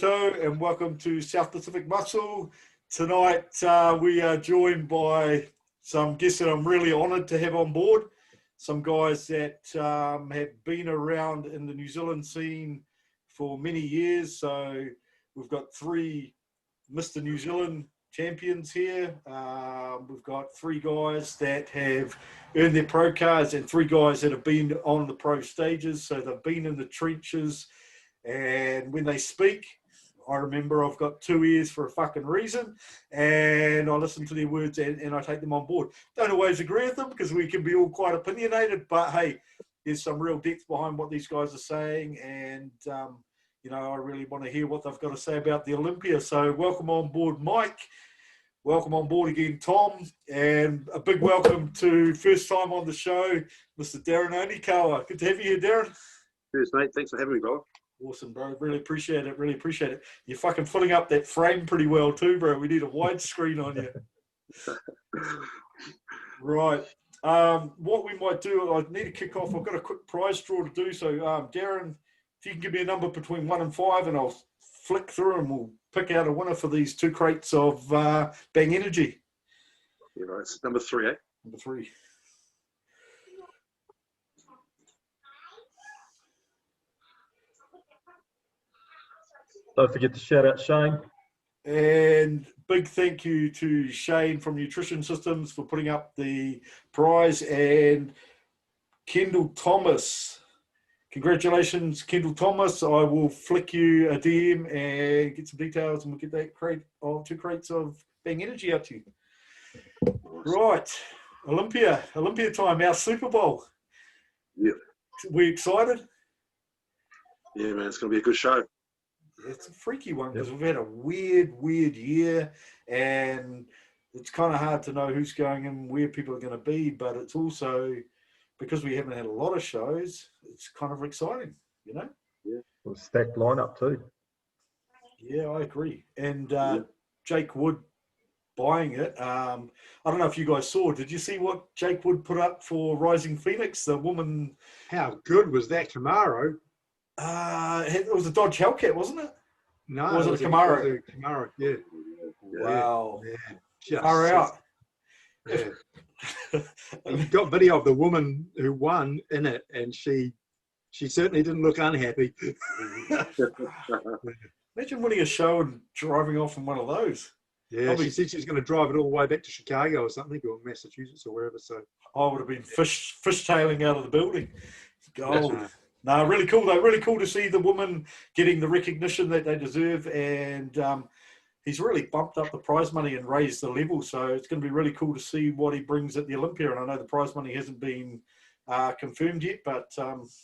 Koutou, and welcome to South Pacific Muscle. Tonight we are joined by some guests that I'm really honoured to have on board. Some guys that have been around in the New Zealand scene for many years. So we've got three Mr. New Zealand champions here. We've got three guys that have earned their pro cards and three guys that have been on the pro stages. So they've been in the trenches. And when they speak, I remember I've got two ears for a fucking reason, and I listen to their words and I take them on board. Don't always agree with them because we can be all quite opinionated, but hey, there's some real depth behind what these guys are saying, and you know, I really want to hear what they've got to say about the Olympia. So welcome on board, Mike. Welcome on board again, Tom, and a big welcome to first time on the show, Mr. Darryn Onekawa. Good to have you here, Darryn. Cheers, mate. Thanks for having me, bro. Awesome, bro. Really appreciate it. Really appreciate it. You're fucking filling up that frame pretty well too, bro. We need a wide screen on you. Right. What we might do, I need to kick off. I've got a quick prize draw to do. So, Darryn, if you can give me a number between 1 and 5, and I'll flick through and we'll pick out a winner for these 2 crates of Bang Energy. Yeah, right. It's number 3, eh? Number 3. Don't forget to shout out Shane. And big thank you to Shane from Nutrition Systems for putting up the prize, and Kendall Thomas. Congratulations, Kendall Thomas. I will flick you a DM and get some details, and we'll get that crate of 2 crates of Bang Energy out to you. Right. Olympia time, our Super Bowl. Yeah. We excited? Yeah, man. It's going to be a good show. It's a freaky one because we've had a weird year, and it's kind of hard to know who's going and where people are going to be, but it's also because we haven't had a lot of shows, it's kind of exciting, you know? Yeah. Well, stacked lineup too. Yeah, I agree. And Jake Wood buying it. I don't know if you guys saw, did you see what Jake Wood put up for Rising Phoenix, the woman? How good was that Camaro? It was a Dodge Hellcat, wasn't it? No, or was it a Camaro? It was a Camaro, yeah. Wow. Yeah. Just, Far out. Yeah. You've got video of the woman who won in it, and she certainly didn't look unhappy. Imagine winning a show and driving off in one of those. Yeah, she said she was going to drive it all the way back to Chicago or something, or Massachusetts or wherever. So I would have been fishtailing out of the building. Gold. No, really cool though. Really cool to see the woman getting the recognition that they deserve, and he's really bumped up the prize money and raised the level. So it's going to be really cool to see what he brings at the Olympia. And I know the prize money hasn't been confirmed yet, but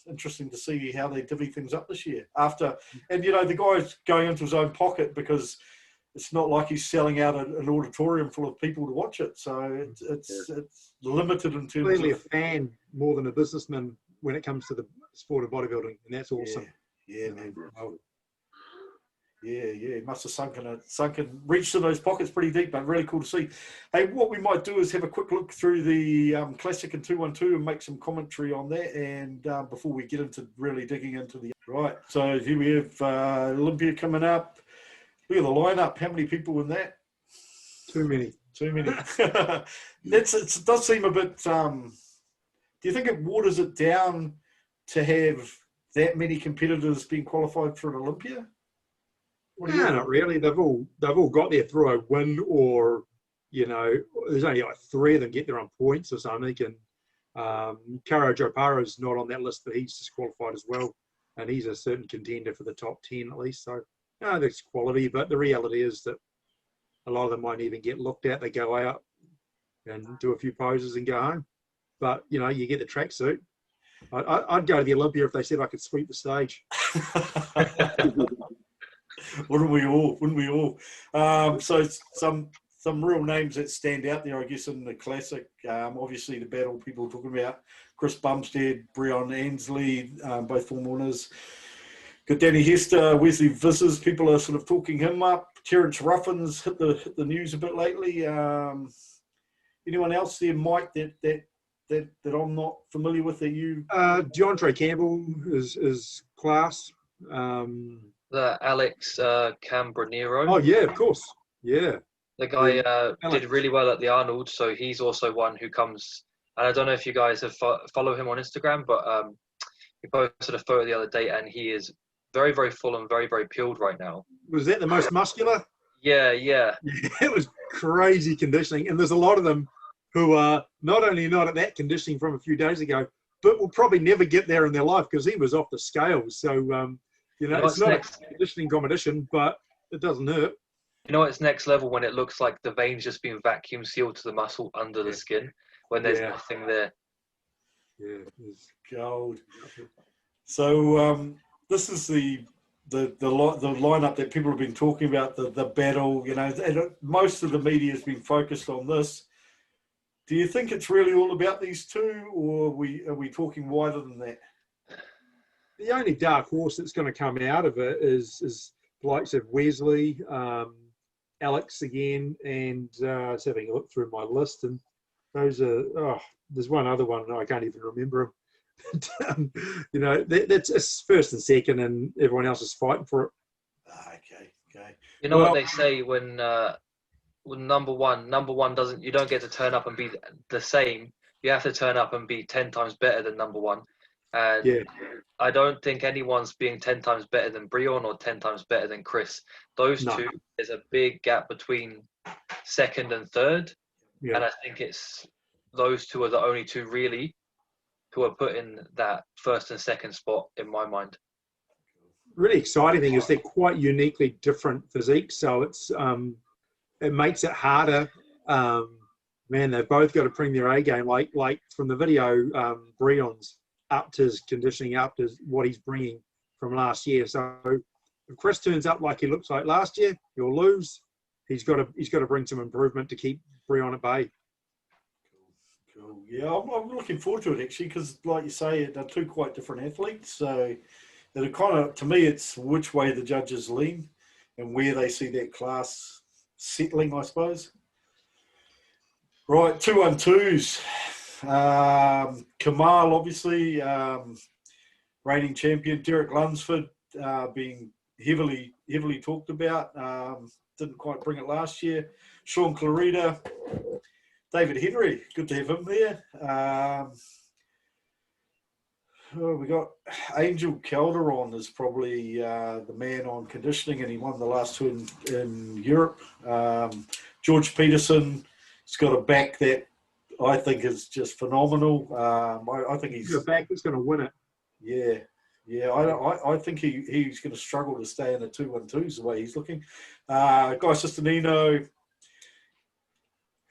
interesting to see how they divvy things up this year. And you know, the guy's going into his own pocket because it's not like he's selling out an auditorium full of people to watch it. So it's limited in terms clearly of a fan more than a businessman when it comes to the sport of bodybuilding, and that's awesome. Yeah, man. Yeah, must have reached in those pockets pretty deep, but really cool to see. Hey, what we might do is have a quick look through the Classic and 212 and make some commentary on that, and before we get into really digging into the right. So here we have Olympia coming up. Look at the lineup. How many people in that? Too many. It does seem a bit. Do you think it waters it down to have that many competitors being qualified for an Olympia? No, not really. They've all got there through a win, or you know, there's only like 3 of them get there on points or something. And Karo Jopara is not on that list, but he's disqualified as well, and he's a certain contender for the top 10 at least. So, no, there's quality, but the reality is that a lot of them won't even get looked at. They go out and do a few poses and go home. But you know, you get the tracksuit. I'd go to the Olympia if they said I could sweep the stage. Wouldn't we all? So some real names that stand out there, I guess, in the Classic. Obviously, the battle people are talking about: Chris Bumstead, Breon Ansley, both former winners. Got Danny Hester, Wesley Vissers. People are sort of talking him up. Terence Ruffins hit the news a bit lately. Anyone else there, Mike? That I'm not familiar with that you? DeAndre Campbell is class. The Alex Cambronero. Oh yeah, of course. Yeah. The guy Alex. did really well at the Arnold, so he's also one who comes. And I don't know if you guys have follow him on Instagram, but he posted a photo the other day, and he is very, very full and very, very peeled right now. Was that the most muscular? Yeah. It was crazy conditioning, and there's a lot of them who are not only not at that conditioning from a few days ago, but will probably never get there in their life because he was off the scales. So it's not a conditioning competition, but it doesn't hurt. You know, it's next level when it looks like the veins just being vacuum sealed to the muscle under the skin when there's nothing there. Yeah, gold. So this is the lineup that people have been talking about, the battle. And most of the media has been focused on this. Do you think it's really all about these two, or are we talking wider than that? The only dark horse that's going to come out of it is the likes of Wesley, Alex again, and I was having a look through my list, and those are, there's one other one, I can't even remember him. That's first and second, and everyone else is fighting for it. Okay. You know what they say when number one doesn't, you don't get to turn up and be the same. You have to turn up and be 10 times better than number one. And I don't think anyone's being 10 times better than Breon or 10 times better than Chris. Those two, there's a big gap between second and third. Yeah. And I think those two are the only two really who are put in that first and second spot in my mind. Really exciting thing is they're quite uniquely different physiques. So it makes it harder. Man, they've both got to bring their A game. Like from the video, Breon's up to his conditioning, up to what he's bringing from last year. So if Chris turns up like he looks like last year, he'll lose. He's got to bring some improvement to keep Breon at bay. Cool. Yeah, I'm looking forward to it actually, because like you say, they're two quite different athletes. So it kind of, to me, it's which way the judges lean and where they see that class settling, I suppose. Right, 2-1-2s. Kamal, obviously, reigning champion. Derek Lunsford being heavily talked about. Didn't quite bring it last year. Sean Clarita. David Henry, good to have him there. We got Angel Calderon is probably the man on conditioning, and he won the last two in Europe. George Peterson has got a back that I think is just phenomenal. I think he's a back that's going to win it. Yeah. I think he's going to struggle to stay in the 2-1-2s the way he's looking. Guy Sistanino,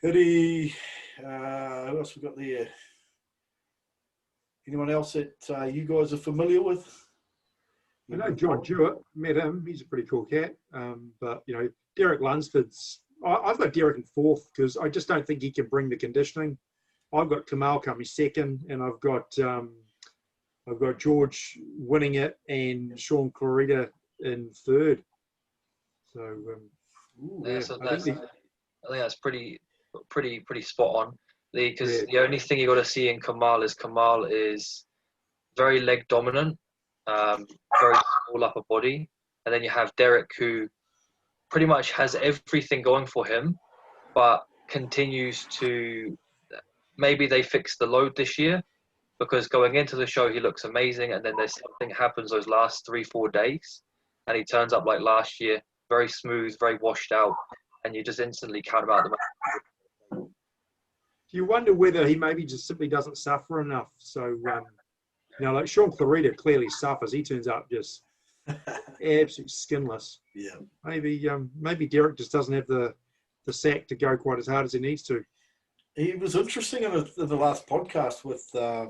Hadi, who else we got there? Anyone else that you guys are familiar with? I know John Jewett, met him. He's a pretty cool cat. But, Derek Lunsford's, I've got Derek in fourth because I just don't think he can bring the conditioning. I've got Kamal coming second, and I've got George winning it and Sean Clarita in third. So, I think that's pretty spot on. Because the only thing you got to see in Kamal is very leg dominant, very small upper body, and then you have Derek who pretty much has everything going for him, but continues to. Maybe they fixed the load this year, because going into the show he looks amazing, and then there's something happens those last 3-4 days, and he turns up like last year, very smooth, very washed out, and you just instantly count him out the match. You wonder whether he maybe just simply doesn't suffer enough. So, like Sean Clarita clearly suffers. He turns up just absolutely skinless. Yeah. Maybe Derek just doesn't have the sack to go quite as hard as he needs to. He was interesting in the last podcast with, I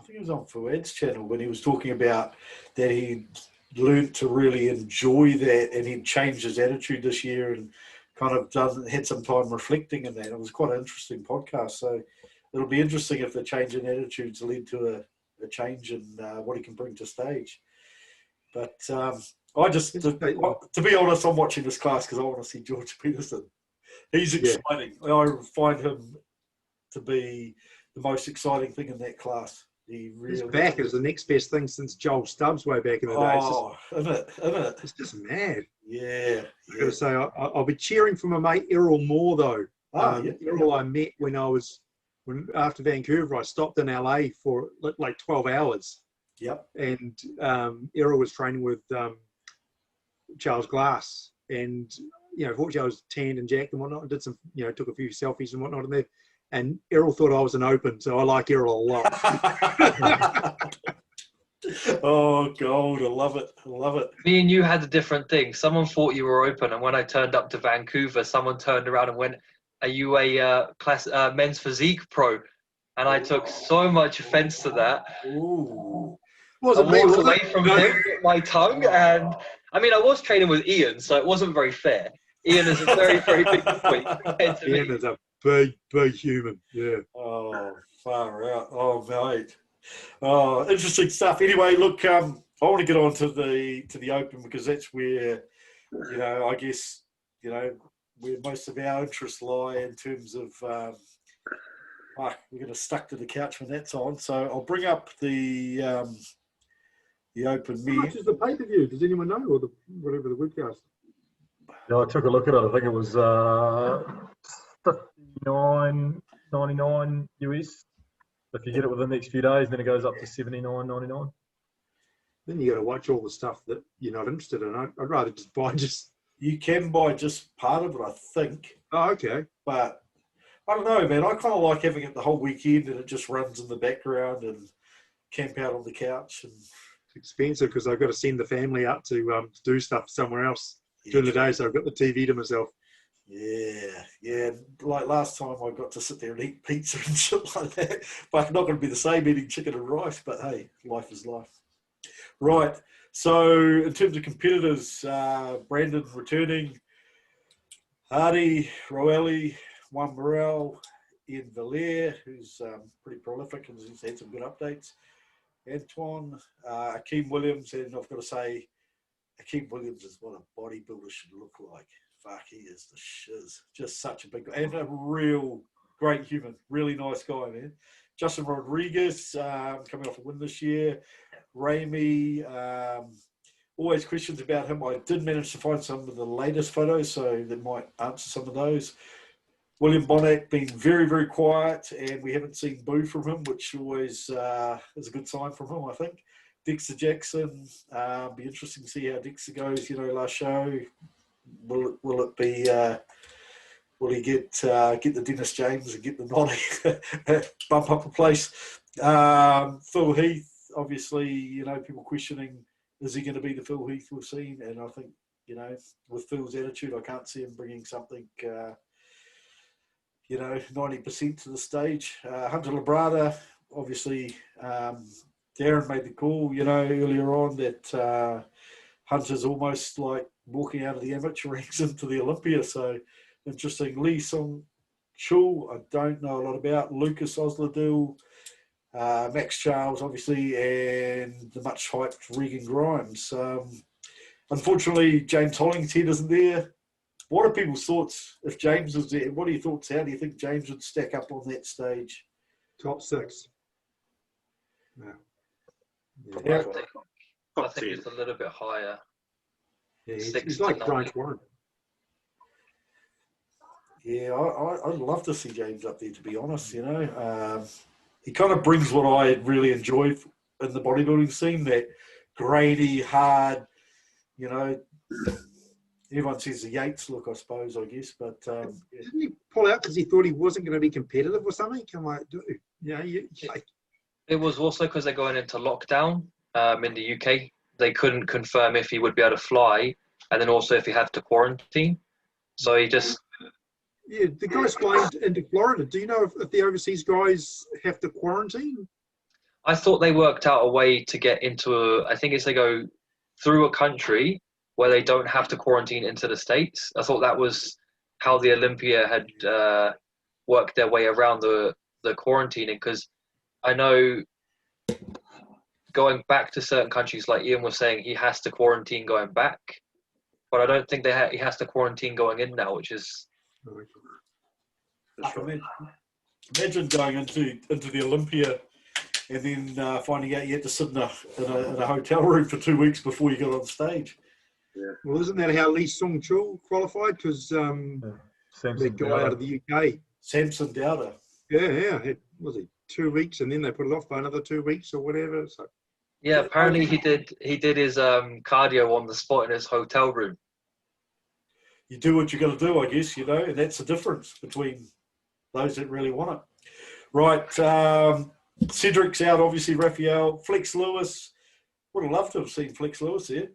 think it was on Fuad's channel, when he was talking about that he learned to really enjoy that, and he'd changed his attitude this year and kind of had some time reflecting in that. It was quite an interesting podcast. So it'll be interesting if the change in attitudes lead to a change in what he can bring to stage. But to be honest, I'm watching this class because I want to see George Peterson. He's exciting. I find him to be the most exciting thing in that class. He His really back is the next best thing since Joel Stubbs way back in the day. Oh, isn't it? It's just mad. Yeah. I got to say, I'll be cheering for my mate Errol more though. Yeah. Errol, I met after Vancouver. I stopped in LA for like 12 hours. Yep. And Errol was training with Charles Glass, and fortunately I was tanned and jacked and whatnot. I did some, took a few selfies and whatnot in there. And Errol thought I was an open, so I like Errol a lot. Oh, gold. I love it. I love it. Me and you had a different thing. Someone thought you were open, and when I turned up to Vancouver, someone turned around and went, "Are you a men's physique pro?" And I took so much offense to that. Ooh. I walked away from him, bit my tongue, and I mean, I was training with Ian, so it wasn't very fair. Ian is a very, very big boy compared to Ian me. is a big human. Yeah. Oh, far out. Oh, mate. Oh, interesting stuff. Anyway, look, I want to get on to the Open, because that's where, I guess, where most of our interests lie in terms of, we're going to stuck to the couch when that's on. So I'll bring up the Open How much is the pay-per-view? Does anyone know, or whatever the webcast? Yeah, I took a look at it. I think it was $59.99 US. If you get it within the next few days, then it goes up to $79.99. Then you got to watch all the stuff that you're not interested in. I'd rather just buy You can buy just part of it, I think. Oh, okay. But I don't know, man. I kind of like having it the whole weekend, and it just runs in the background and camp out on the couch. And It's expensive because I've got to send the family out to do stuff somewhere else during the day, so I've got the TV to myself. Yeah. Like last time, I got to sit there and eat pizza and shit like that. But not going to be the same eating chicken and rice. But hey, life is life. Right. So in terms of competitors, Brandon returning, Hadi, Roelly, Juan Morel, Ian Vaillant, who's pretty prolific and he's had some good updates, Antoine, Akeem Williams, and I've got to say, Akeem Williams is what a bodybuilder should look like. Fuck, he is the shiz. Just such a big guy. And a real great human. Really nice guy, man. Justin Rodriguez, coming off a win this year. Ramey, always questions about him. I did manage to find some of the latest photos, so that might answer some of those. William Bonac being very, very quiet, and we haven't seen boo from him, which always is a good sign from him, I think. Dexter Jackson, be interesting to see how Dexter goes. Last show, will it be? Will he get the Dennis James and get the nod, bump up a place? Phil Heath, obviously, people questioning, is he going to be the Phil Heath we've seen? And I think, with Phil's attitude, I can't see him bringing something, 90% to the stage. Hunter Labrada, obviously, Darryn made the call, earlier on that Hunter's almost like walking out of the amateur ranks into the Olympia. So interesting. Lee Song Chul, I don't know a lot about. Lucas Osladil, Max Charles, obviously, and the much hyped Regan Grimes. Unfortunately, James Hollingshead isn't there. What are people's thoughts if James was there? What are your thoughts? How do you think James would stack up on that stage? Top 6. I think it's a little bit higher. Yeah, he's like Grant Warren. Yeah, I'd love to see James up there, to be honest. He kind of brings what I really enjoy in the bodybuilding scene, that grainy, hard, everyone says the Yates look, I suppose, I guess. But Didn't he pull out because he thought he wasn't going to be competitive or something? I'm like, dude, It was also because they're going into lockdown in the UK. They couldn't confirm if he would be able to fly, and then also if he had to quarantine. So he just... Yeah, the guys flying into Florida, do you know if the overseas guys have to quarantine? I thought they worked out a way to get into I think it's they go through a country where they don't have to quarantine into the States. I thought that was how the Olympia had worked their way around the quarantining, because I know going back to certain countries, like Ian was saying, he has to quarantine going back, but I don't think he has to quarantine going in now, which is... Imagine going into the Olympia and then finding out you had to sit in a hotel room for 2 weeks before you got on stage. Yeah. Well, isn't that how Lee Sung Chul qualified? Because that guy out of the UK. Samson Dowder. Yeah. Was he 2 weeks, and then they put it off by another 2 weeks or whatever. So. Yeah, apparently he did his cardio on the spot in his hotel room. You do what you got to do, I guess, and that's the difference between those that really want it. Right, Cedric's out, obviously, Raphael. Flex Lewis. Would have loved to have seen Flex Lewis there.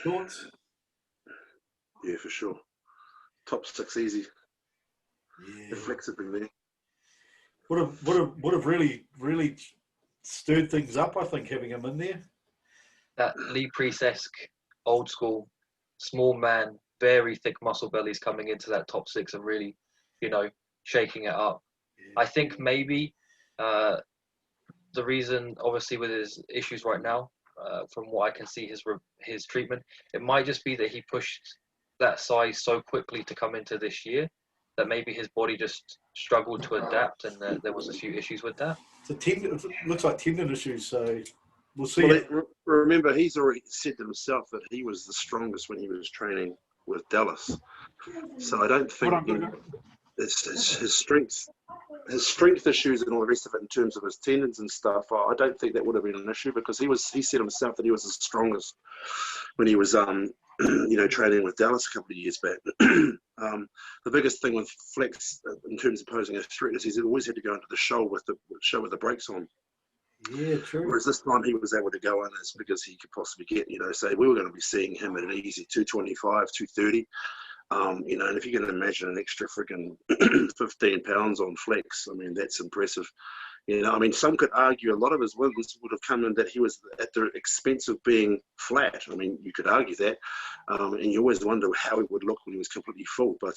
Thoughts? Yeah, for sure. Top 6 easy. Yeah. If Flex had been there. Would have really, really stirred things up, I think, having him in there. That Lee Priest-esque, old school, small man, very thick muscle bellies coming into that top 6 and really, shaking it up. Yeah. I think maybe the reason, obviously, with his issues right now, from what I can see, his treatment, it might just be that he pushed that size so quickly to come into this year that maybe his body just struggled to adapt, and there was a few issues with that. It looks like tendon issues, so we'll see. Well, remember, he's already said to himself that he was the strongest when he was training with Dallas. So I don't think his strength issues and all the rest of it in terms of his tendons and stuff, I don't think that would have been an issue, because he said himself that he was the strongest when he was training with Dallas a couple of years back. The biggest thing with Flex in terms of posing a threat is he's always had to go into the show with the brakes on. Yeah, true. Whereas this time he was able to go in as big as he could possibly get. Say we were going to be seeing him at an easy 225, 230. And if you can imagine an extra freaking 15 pounds on Flex, I mean, that's impressive. Some could argue a lot of his wins would have come in that he was at the expense of being flat. I mean, you could argue that. And you always wonder how he would look when he was completely full. But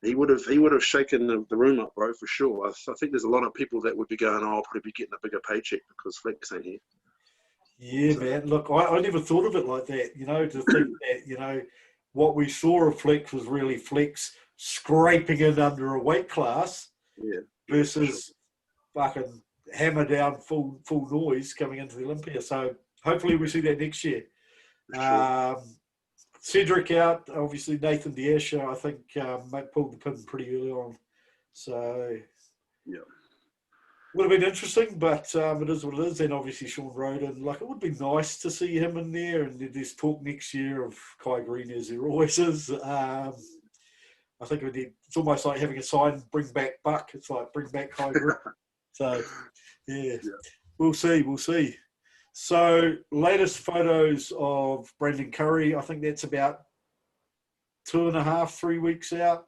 he would have shaken the room up, bro, for sure. I think there's a lot of people that would be going, I'll probably be getting a bigger paycheck because Flex ain't here. Yeah, man. Look, I never thought of it like that, to think that, what we saw of Flex was really Flex scraping in under a weight class versus fucking hammer down full noise coming into the Olympia. So hopefully we see that next year. Sure. Cedric out, obviously Nathan Diasha, I think pulled the pin pretty early on. So yeah. would have been interesting, but it is what it is. And obviously Sean Roden, it would be nice to see him in there. And there's talk next year of Kai Green, as there always is. I think it's almost like having a sign, bring back Buck. It's like, bring back Kai Green. So, yeah, we'll see. So, latest photos of Brandon Curry, I think that's about 2.5, 3 weeks out.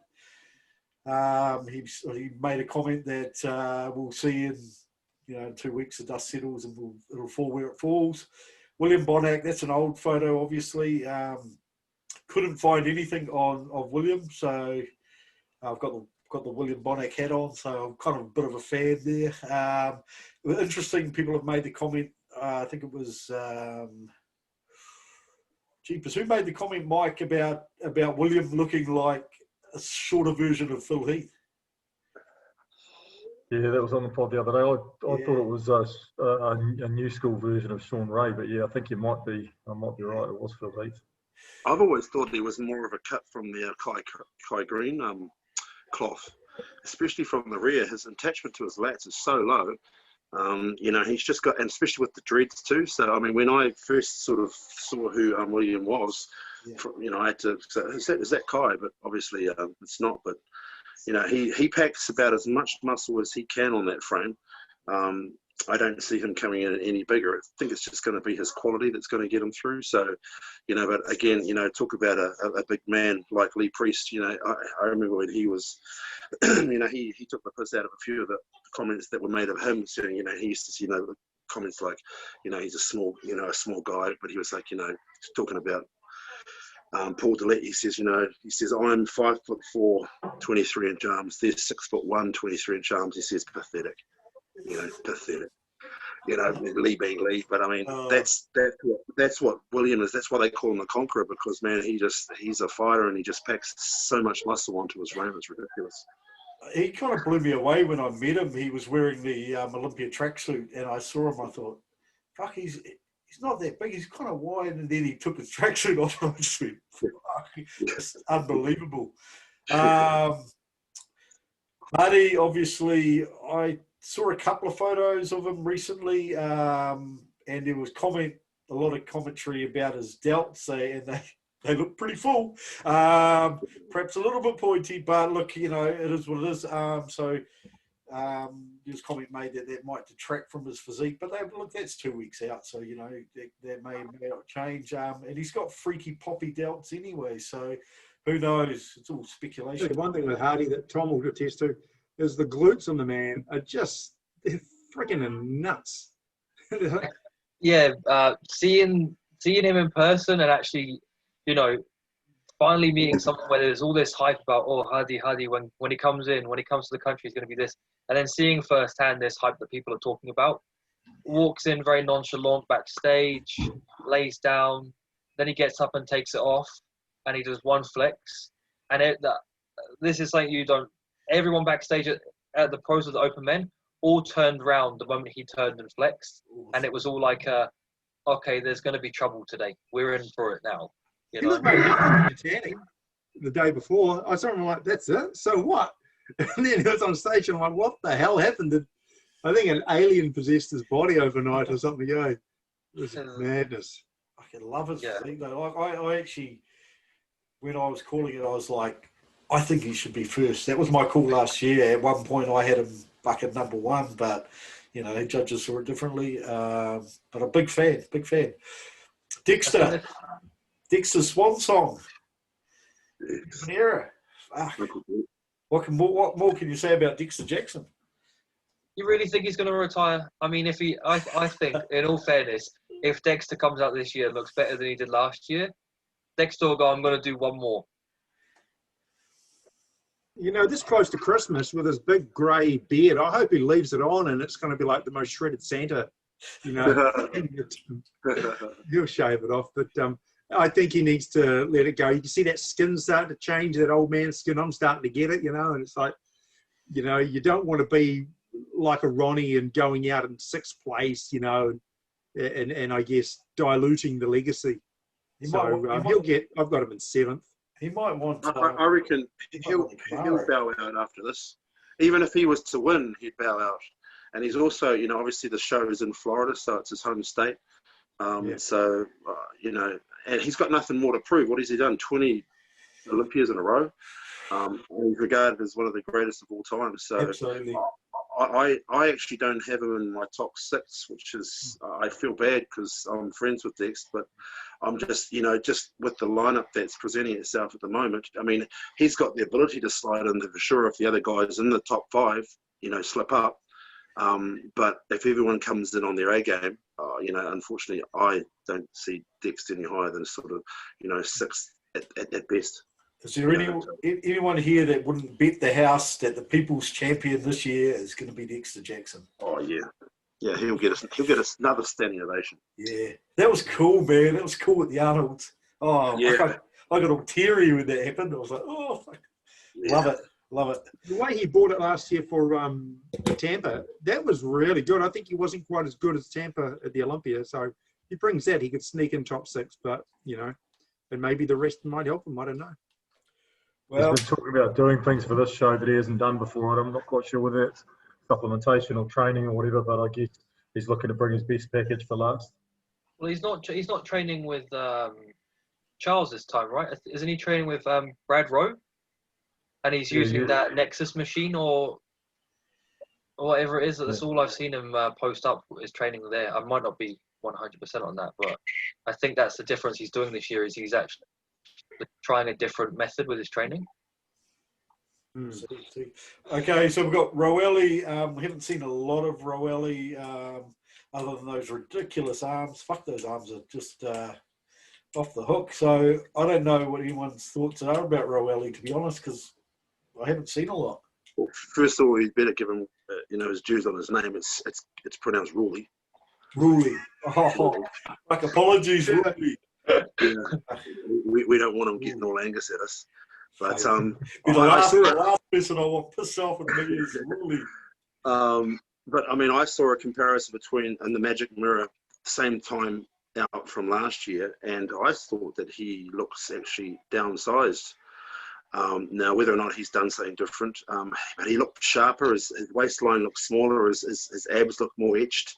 He made a comment that we'll see in 2 weeks the dust settles and it'll fall where it falls. William Bonac, that's an old photo, obviously. Couldn't find anything of William, so I've got the William Bonac hat on, so I'm kind of a bit of a fan there. Interesting, people have made the comment. I think it was Jeepers. Who made the comment, Mike, about William looking like a shorter version of Phil Heath? Yeah, that was on the pod the other day. I thought it was a new school version of Sean Ray, but yeah, I think I might be right. It was Phil Heath. I've always thought he was more of a cut from the Kai Green cloth, especially from the rear. His attachment to his lats is so low. He's just got, and especially with the dreads too. So, I mean, when I first sort of saw who William was, I had to say, is that Kai? But obviously it's not. But, he packs about as much muscle as he can on that frame. I don't see him coming in any bigger. I think it's just going to be his quality that's going to get him through. So, but again, talk about a big man like Lee Priest. I remember when he was, he took the piss out of a few of the comments that were made of him, saying, he used to see, comments like, he's a small guy, but he was like, talking about Paul Dillette. He says, I'm 5'4", 23 inch arms. There's 6'1", 23 inch arms. He says, pathetic. Pathetic. Lee being Lee, but I mean, that's what William is. That's why they call him the Conqueror, because man, he's a fighter and he just packs so much muscle onto his frame. It's ridiculous. he kind of blew me away when I met him. He was wearing the Olympia tracksuit, and I saw him. I thought, fuck, he's not that big. He's kind of wide. And then he took his tracksuit off, and I just went, fuck, it's unbelievable. Hadi, obviously, I saw a couple of photos of him recently, and there was a lot of commentary about his delts, and they look pretty full. Perhaps a little bit pointy, but look, it is what it is. So there was comment made that might detract from his physique, but that's 2 weeks out, so that may not change. And he's got freaky poppy delts anyway, so who knows? It's all speculation. The one thing with Hadi that Tom will attest to is the glutes on the man are just, they're freaking nuts. Yeah, seeing him in person and actually, finally meeting someone where there's all this hype about, oh, Hadi, when he comes to the country, he's going to be this. And then seeing firsthand this hype that people are talking about, walks in very nonchalant backstage, lays down, then he gets up and takes it off, and he does one flex. And this is something everyone backstage at the pros of the Open Men all turned round the moment he turned and flexed. And it was all like, okay, there's going to be trouble today. We're in for it now. He looked very different the day before. I saw him like, that's it? So what? And then he was on stage and I'm like, what the hell happened? I think an alien possessed his body overnight or something. Yeah, it was madness. I can love his thing though. I actually, when I was calling it, I was like, I think he should be first. That was my call last year. At one point, I had him bucket number one, but judges saw it differently. But a big fan. Dexter's swan song. Era. What more can you say about Dexter Jackson? You really think he's going to retire? I mean, I think, in all fairness, if Dexter comes out this year and looks better than he did last year, Dexter will go, I'm going to do one more. This close to Christmas with his big grey beard, I hope he leaves it on and it's going to be like the most shredded Santa. He'll shave it off. But I think he needs to let it go. You can see that skin starting to change, that old man skin. I'm starting to get it, and it's like, you don't want to be like a Ronnie and going out in sixth place, and I guess diluting the legacy. I've got him in seventh. He might want. I reckon he'll bow out after this. Even if he was to win, he'd bow out. And he's also, obviously the show is in Florida, so it's his home state. So, and he's got nothing more to prove. What has he done? 20 Olympias in a row. He's regarded as one of the greatest of all time. So absolutely. I actually don't have him in my top six, which is, I feel bad because I'm friends with Dex, but I'm just, just with the lineup that's presenting itself at the moment. I mean, he's got the ability to slide in for sure if the other guys in the top five, slip up. But if everyone comes in on their A game, unfortunately, I don't see Dex any higher than sort of, sixth at best. Is there anyone here that wouldn't bet the house that the people's champion this year is going to be Dexter Jackson? Oh yeah, he'll get us another standing ovation. Yeah, that was cool, man. That was cool at the Arnold's. Oh yeah, I got all teary when that happened. I was like, oh, fuck. Yeah. Love it. The way he bought it last year for Tampa, that was really good. I think he wasn't quite as good as Tampa at the Olympia, so he brings that. He could sneak in top six, but and maybe the rest might help him. I don't know. Well, he's been talking about doing things for this show that he hasn't done before, and I'm not quite sure whether it's supplementation or training or whatever, but I guess he's looking to bring his best package for last. Well, he's not training with Charles this time, right? Isn't he training with Brad Rowe? And he's using that Nexus machine or whatever it is. That's all I've seen him post up is training there. I might not be 100% on that, but I think that's the difference he's doing this year is he's actually trying a different method with his training. Okay, so we've got Roelly. We haven't seen a lot of Roelly other than those ridiculous arms. Fuck, those arms are just off the hook. So I don't know what anyone's thoughts are about Roelly, to be honest, because I haven't seen a lot. Well, first of all, you'd better give him, his dues on his name. It's pronounced Roelly. Roelly. Oh, like apologies, Roelly. Yeah. We don't want him getting all Angus at us. But Be the last person I want to piss off with me is Roelly. But I mean, I saw a comparison between in the Magic Mirror same time out from last year, and I thought that he looks actually downsized. Now, whether or not he's done something different, but he looked sharper. His waistline looks smaller. His abs look more etched.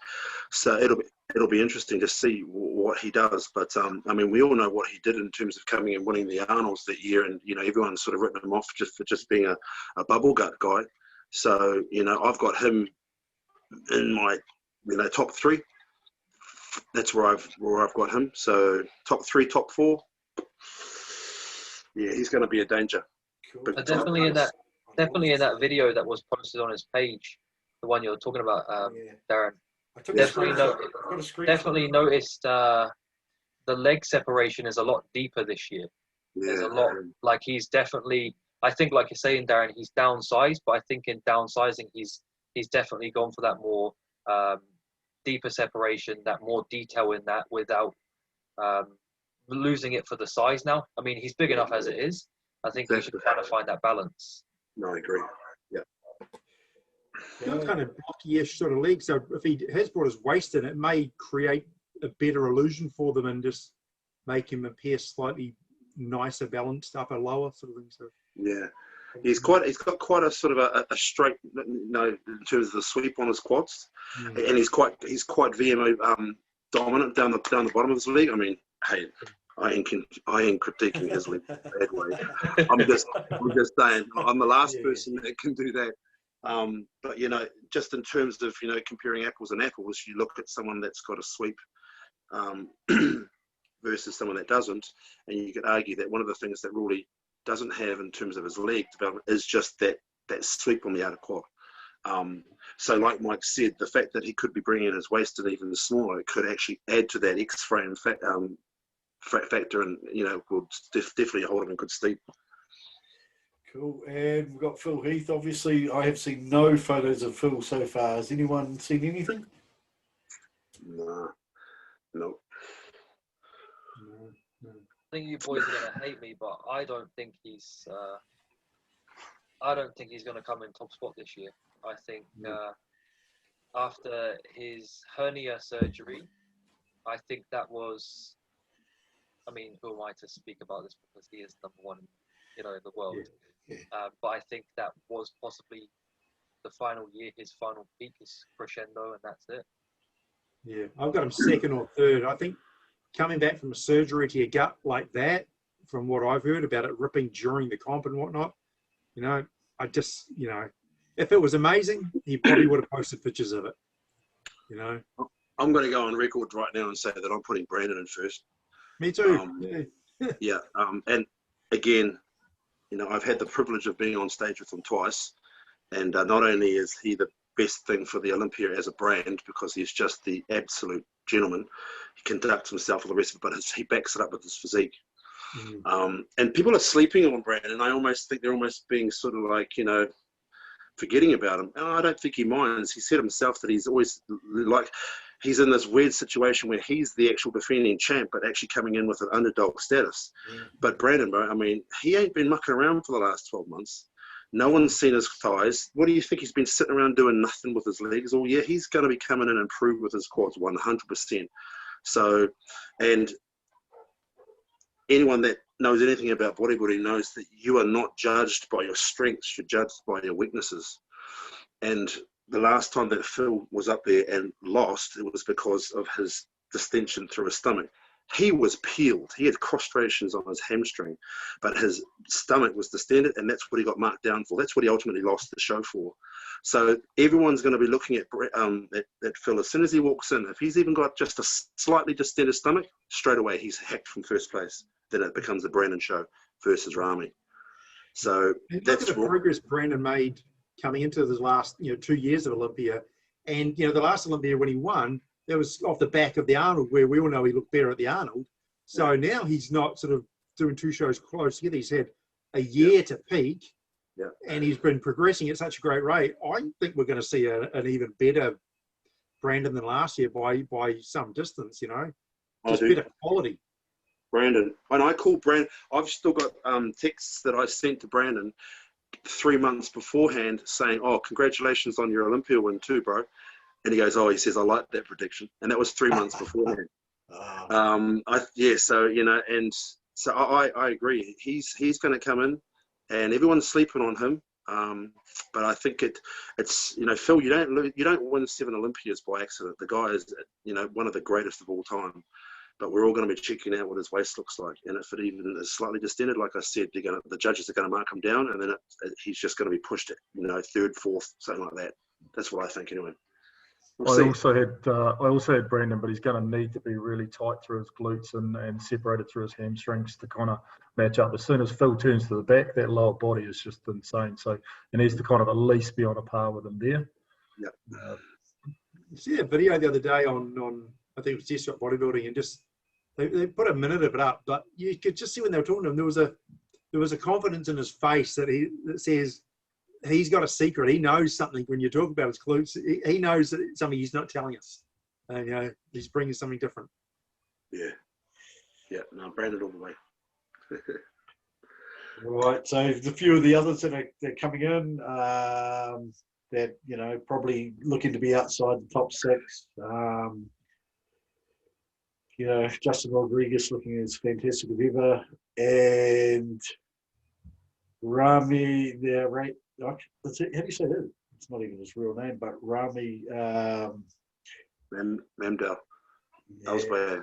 So it'll be interesting to see what he does. But I mean, we all know what he did in terms of coming and winning the Arnolds that year, and everyone's sort of written him off for just being a bubble gut guy. So I've got him in my top 3. That's where I've got him. So top 3, top 4. Yeah, he's going to be a danger. Cool. Definitely in that video that was posted on his page, the one you're talking about, Darren. Definitely noticed the leg separation is a lot deeper this year. Yeah. There's a lot, like he's definitely, I think like you're saying, Darren, he's downsized, but I think in downsizing he's definitely gone for that more deeper separation, that more detail in that without losing it for the size now. I mean, he's big enough as it is. I think we should try to find that balance. No, I agree. Yeah. Got kind of blocky-ish sort of legs. So if he has brought his waist in, it may create a better illusion for them and just make him appear slightly nicer, balanced, upper, lower sort of thing. So yeah, he's got quite a sort of a straight, in terms of the sweep on his quads, and he's quite VMO dominant down the bottom of his leg. I mean, hey, I ain't critiquing his leg bad way. I'm just saying I'm the last person that can do that. But just in terms of comparing apples and apples, you look at someone that's got a sweep versus someone that doesn't, and you could argue that one of the things that Roelly doesn't have in terms of his leg development is just that sweep on the outer quad. So like Mike said, the fact that he could be bringing in his waist and even smaller, it could actually add to that X-frame factor, and will definitely hold him in good stead. Cool. And we've got Phil Heath. Obviously, I have seen no photos of Phil so far. Has anyone seen anything? No. I think you boys are going to hate me, but I don't think he's going to come in top spot this year. I think after his hernia surgery, I think that was. I mean, who am I to speak about this because he is number one, in the world. Yeah. But I think that was possibly the final year, his final peak, his crescendo, and that's it. Yeah, I've got him second or third. I think coming back from a surgery to your gut like that, from what I've heard about it ripping during the comp and whatnot, I just, if it was amazing, he probably would have posted pictures of it. I'm going to go on record right now and say that I'm putting Brandon in first. Me too. Yeah. And again, I've had the privilege of being on stage with him twice, and not only is he the best thing for the Olympia as a brand because he's just the absolute gentleman, he conducts himself for the rest of it, but he backs it up with his physique. And people are sleeping on Brandon. I almost think they're almost being sort of like, forgetting about him. I don't think he minds. He said himself that he's always like, he's in this weird situation where he's the actual defending champ, but actually coming in with an underdog status. But Brandon, bro, I mean, he ain't been mucking around for the last 12 months. No one's seen his thighs. What do you think? He's been sitting around doing nothing with his legs all year. He's going to be coming in and improve with his quads 100%. So, and anyone that knows anything about bodybuilding knows that you are not judged by your strengths, you're judged by your weaknesses. And the last time that Phil was up there and lost, it was because of his distension through his stomach. He was peeled. He had cross striations on his hamstring, but his stomach was distended, and that's what he got marked down for. That's what he ultimately lost the show for. So everyone's going to be looking at Phil as soon as he walks in. If he's even got just a slightly distended stomach, straight away he's hacked from first place. Then it becomes the Brandon show versus Rami. So that's the progress Brandon made coming into the last 2 years of Olympia, and the last Olympia when he won, that was off the back of the Arnold, where we all know he looked better at the Arnold. So now he's not sort of doing 2 shows close together. He's had a year to peak, and he's been progressing at such a great rate. I think we're going to see an even better Brandon than last year by some distance. Just better quality. Brandon. And I called Brandon. I've still got texts that I sent to Brandon 3 months beforehand saying, "Oh, congratulations on your Olympia win too, bro." And he goes, "Oh," he says, "I like that prediction." And that was 3 months beforehand. So, you know, and so I agree. He's going to come in, and everyone's sleeping on him. But I think it's you know, Phil, you don't win 7 Olympias by accident. The guy is, you know, one of the greatest of all time. But we're all going to be checking out what his waist looks like, and if it even is slightly distended, like I said, the judges are going to mark him down, and then he's just going to be pushed at, you know, 3rd, 4th, something like that. That's what I think, anyway. I also had Brandon, but he's going to need to be really tight through his glutes and separated through his hamstrings to kind of match up. As soon as Phil turns to the back, that lower body is just insane. So he needs to kind of at least be on a par with him there. Yeah. You see a video the other day on I think it was Desktop Bodybuilding, and just they put a minute of it up, but you could just see when they were talking to him, there was a confidence in his face that says he's got a secret. He knows something when you talk about his glutes. He knows that it's something he's not telling us, and, you know, he's bringing something different. Yeah. No, Brandon all the way. Right. So a few of the others that are coming in, that, you know, probably looking to be outside the top 6. You know, Justin Rodriguez looking as fantastic as ever, and Rami there, right? How do you say that? It's not even his real name, but Rami Mamdal. Yeah. That was bad.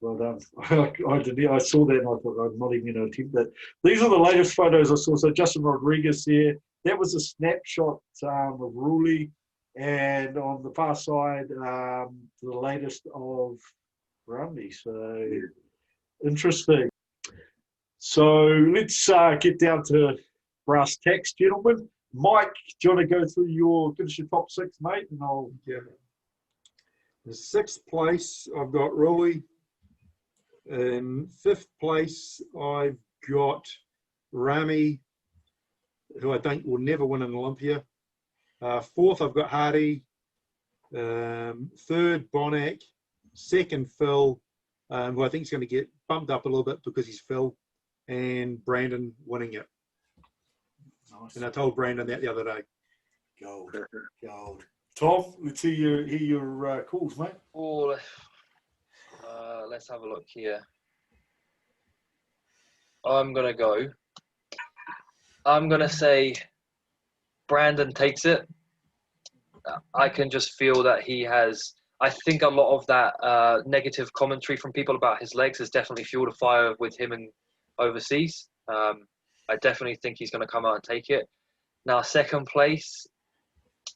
Well done. I saw that and I thought I'm not even going to attempt that. These are the latest photos I saw. So Justin Rodriguez here. That was a snapshot of Roelly. And on the far side, the latest of Rami. So interesting. So let's get down to brass tacks, gentlemen. Mike, do you want to go through give us your top 6, mate? And I'll. Yeah. In 6th place, I've got Roelly. In 5th place, I've got Rami, who I think will never win an Olympia. 4th, I've got Hadi. 3rd, Bonac. 2nd, Phil, who I think is going to get bumped up a little bit because he's Phil. And Brandon winning it. Nice. And I told Brandon that the other day. Gold. Tom, let's hear your calls, mate. Oh, let's have a look here. I'm going to say Brandon takes it. I can just feel that he has, I think a lot of that negative commentary from people about his legs has definitely fueled a fire with him in overseas. I definitely think he's going to come out and take it. Now, 2nd place,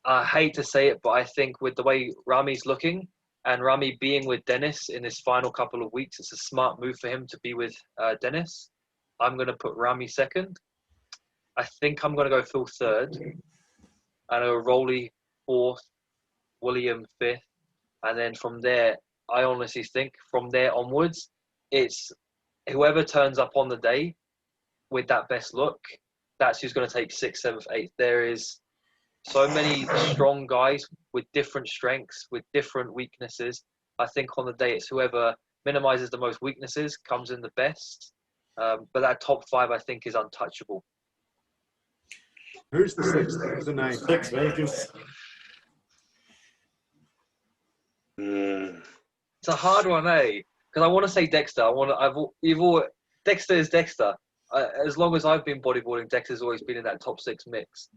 I hate to say it, but I think with the way Rami's looking and Rami being with Dennis in his final couple of weeks, it's a smart move for him to be with Dennis. I'm going to put Rami 2nd. I think I'm going to go Phil 3rd. I know Roelly 4th, William 5th. And then from there, I honestly think from there onwards, it's whoever turns up on the day with that best look, that's who's going to take 6th, 7th, 8th. There is so many strong guys with different strengths, with different weaknesses. I think on the day, it's whoever minimizes the most weaknesses comes in the best. But that top 5, I think, is untouchable. Who's the 6th? Who's the name? 6, Vegas. It's a hard one, eh? Because I want to say Dexter. Dexter is Dexter. As long as I've been bodybuilding, Dexter's always been in that top 6 mix.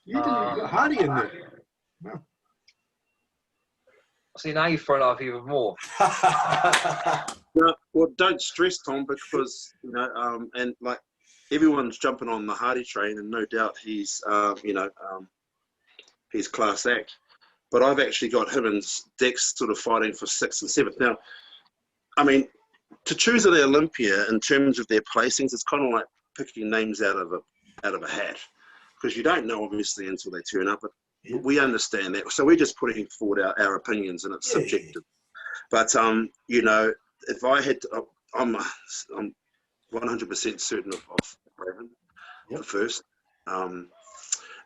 You didn't put Hadi in there. No. See, now you've thrown up even more. No, well, don't stress, Tom, because, you know, and like everyone's jumping on the Hadi train, and no doubt he's, he's class act. But I've actually got him and Dex sort of fighting for 6th and 7th. Now, I mean, to choose at the Olympia in terms of their placings, it's kind of like picking names out of a hat, because you don't know obviously until they turn up. But we understand that, so we're just putting forward our opinions, and it's subjective. But you know, if I had to, I'm 100% certain of Raven for 1st,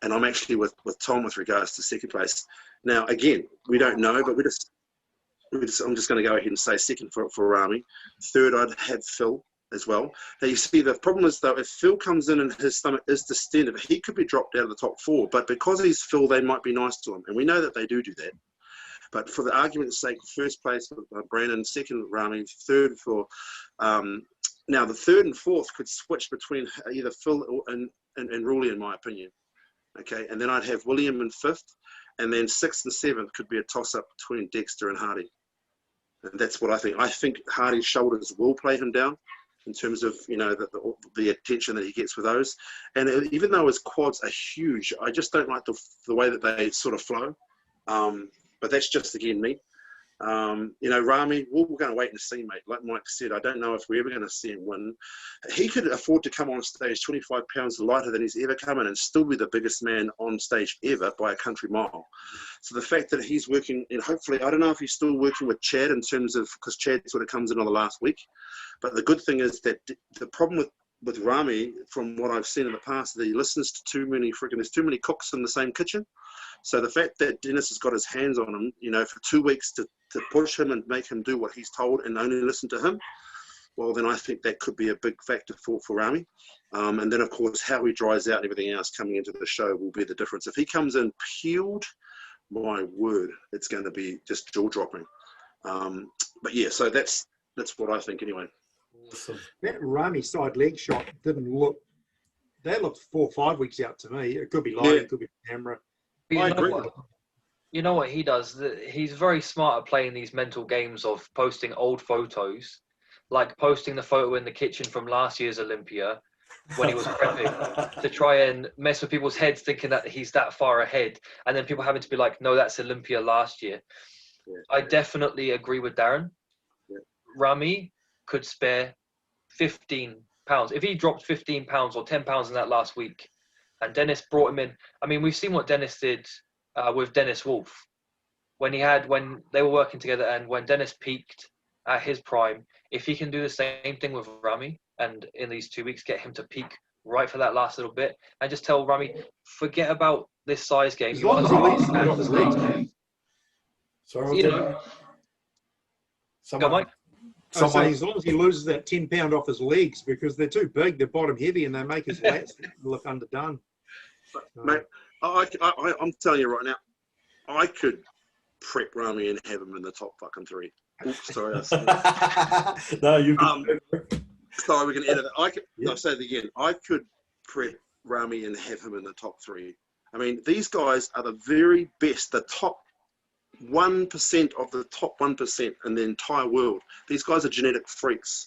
and I'm actually with Tom with regards to 2nd place. Now again, we don't know, but I'm just going to go ahead and say second for Rami. Third, I'd have Phil as well. Now, you see, the problem is, though, if Phil comes in and his stomach is distended, he could be dropped out of the top 4. But because he's Phil, they might be nice to him. And we know that they do that. But for the argument's sake, first place for Brandon, second Rami, third for... now, the third and fourth could switch between either Phil and Roelly, in my opinion. Okay, and then I'd have William in fifth. And then sixth and seventh could be a toss-up between Dexter and Hadi. And that's what I think. I think Hadi's shoulders will play him down in terms of, you know, the attention that he gets with those. And even though his quads are huge, I just don't like the way that they sort of flow. But that's just, again, me. You know, Rami, we're going to wait and see, mate. Like Mike said, I don't know if we're ever going to see him win. He could afford to come on stage 25 pounds lighter than he's ever come in and still be the biggest man on stage ever by a country mile. So the fact that he's working, and hopefully, I don't know if he's still working with Chad in terms of, because Chad sort of comes in on the last week. But the good thing is that the problem with Rami, from what I've seen in the past, that he listens to there's too many cooks in the same kitchen. So the fact that Dennis has got his hands on him, you know, for 2 weeks to push him and make him do what he's told and only listen to him, well, then I think that could be a big factor for Rami. And then, of course, how he dries out and everything else coming into the show will be the difference. If he comes in peeled, my word, it's going to be just jaw-dropping. But, yeah, so that's what I think anyway. Awesome. That Rami side leg shot didn't look... That looked 4 or 5 weeks out to me. It could be lighting, it could be camera. I agree. You know what he does? He's very smart at playing these mental games of posting old photos, like posting the photo in the kitchen from last year's Olympia when he was prepping, to try and mess with people's heads thinking that he's that far ahead. And then people having to be like, no, that's Olympia last year. Yeah. I definitely agree with Darren. Yeah. Rami could spare 15 pounds. If he dropped 15 pounds or 10 pounds in that last week, and Dennis brought him in. I mean, we've seen what Dennis did with Dennis Wolf when they were working together, and when Dennis peaked at his prime. If he can do the same thing with Rami, and in these 2 weeks get him to peak right for that last little bit, and just tell Rami, forget about this size game. As long as he leaves it off his legs. Sorry, Go, Mike. As long as he loses that 10 pound off his legs, because they're too big, they're bottom heavy, and they make his lats look underdone. Mate, I'm telling you right now, I could prep Rami and have him in the top fucking 3. Oops, sorry. No, you can. Sorry, we can edit it. I'll say it again. I could prep Rami and have him in the top 3. I mean, these guys are the very best, the top 1% of the top 1% in the entire world. These guys are genetic freaks.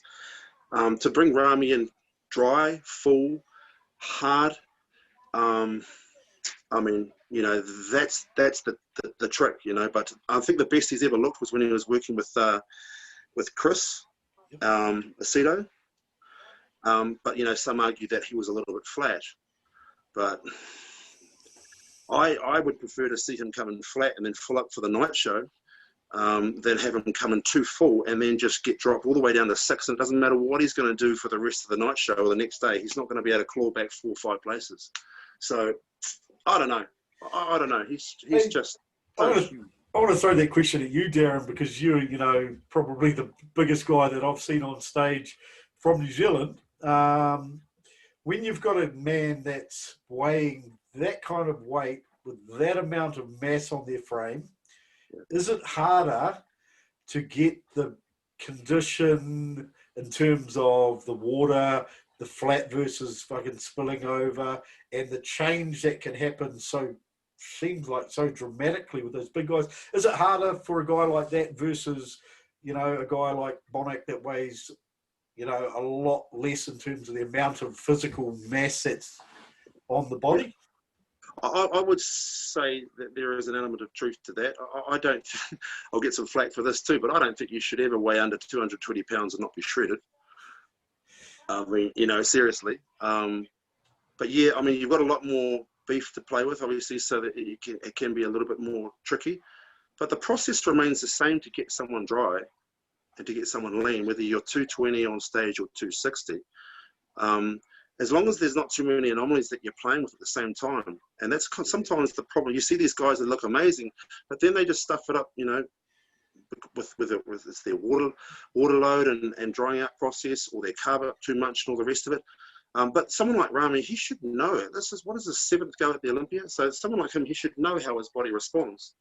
To bring Rami in dry, full, hard, I mean, you know, that's the trick, you know. But I think the best he's ever looked was when he was working with Chris Aceto. But you know, some argue that he was a little bit flat. But I would prefer to see him come in flat and then full up for the night show, than have him come in too full and then just get dropped all the way down to 6. And it doesn't matter what he's going to do for the rest of the night show or the next day. He's not going to be able to claw back 4 or 5 places. So I don't know. I don't know. He's just. I want to throw that question at you, Darren, because you know, probably the biggest guy that I've seen on stage from New Zealand. When you've got a man that's weighing that kind of weight with that amount of mass on their frame, is it harder to get the condition in terms of the water, the flat versus fucking spilling over, and the change that can happen seems like so dramatically with those big guys? Is it harder for a guy like that versus, you know, a guy like Bonac that weighs, you know, a lot less in terms of the amount of physical mass that's on the body? I would say that there is an element of truth to that. I don't, I'll get some flack for this too, but I don't think you should ever weigh under 220 pounds and not be shredded. I mean, you know, seriously. But yeah, I mean, you've got a lot more beef to play with, obviously, so that it can be a little bit more tricky. But the process remains the same to get someone dry and to get someone lean, whether you're 220 on stage or 260. As long as there's not too many anomalies that you're playing with at the same time. And that's sometimes the problem. You see these guys that look amazing, but then they just stuff it up, you know, with whether it's their water load and drying out process, or their carb up too much and all the rest of it. But someone like Rami, he should know it. What is his 7th go at the Olympia? So someone like him, he should know how his body responds.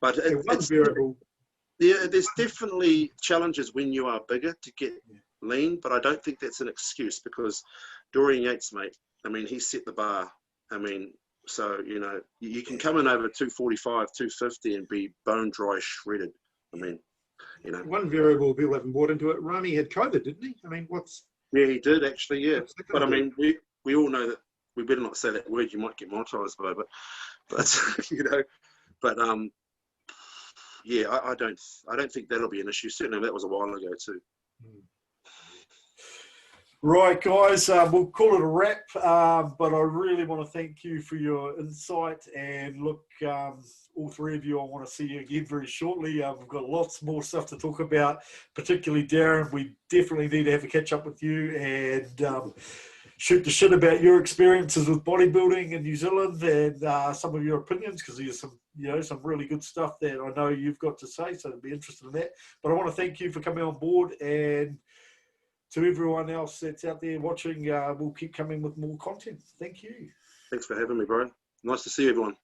But it's variable. Yeah, there's definitely challenges when you are bigger to get lean, but I don't think that's an excuse, because Dorian Yates, mate, I mean, he set the bar. I mean, so, you know, you can come in over 245, 250 and be bone dry, shredded. I mean, you know. One variable people haven't brought into it, Rami had COVID, didn't he? I mean, Yeah, he did actually, yeah. But I mean, we all know that we better not say that word. You might get monetized by it, but you know, but yeah, I don't think that'll be an issue. Certainly, that was a while ago too. Right, guys, we'll call it a wrap, but I really want to thank you for your insight. And look, all three of you, I want to see you again very shortly. We've got lots more stuff to talk about, particularly Darryn. We definitely need to have a catch up with you and shoot the shit about your experiences with bodybuilding in New Zealand and some of your opinions, because there's some really good stuff that I know you've got to say, so I'd be interested in that. But I want to thank you for coming on board, and to everyone else that's out there watching, we'll keep coming with more content. Thank you. Thanks for having me, Brian. Nice to see everyone.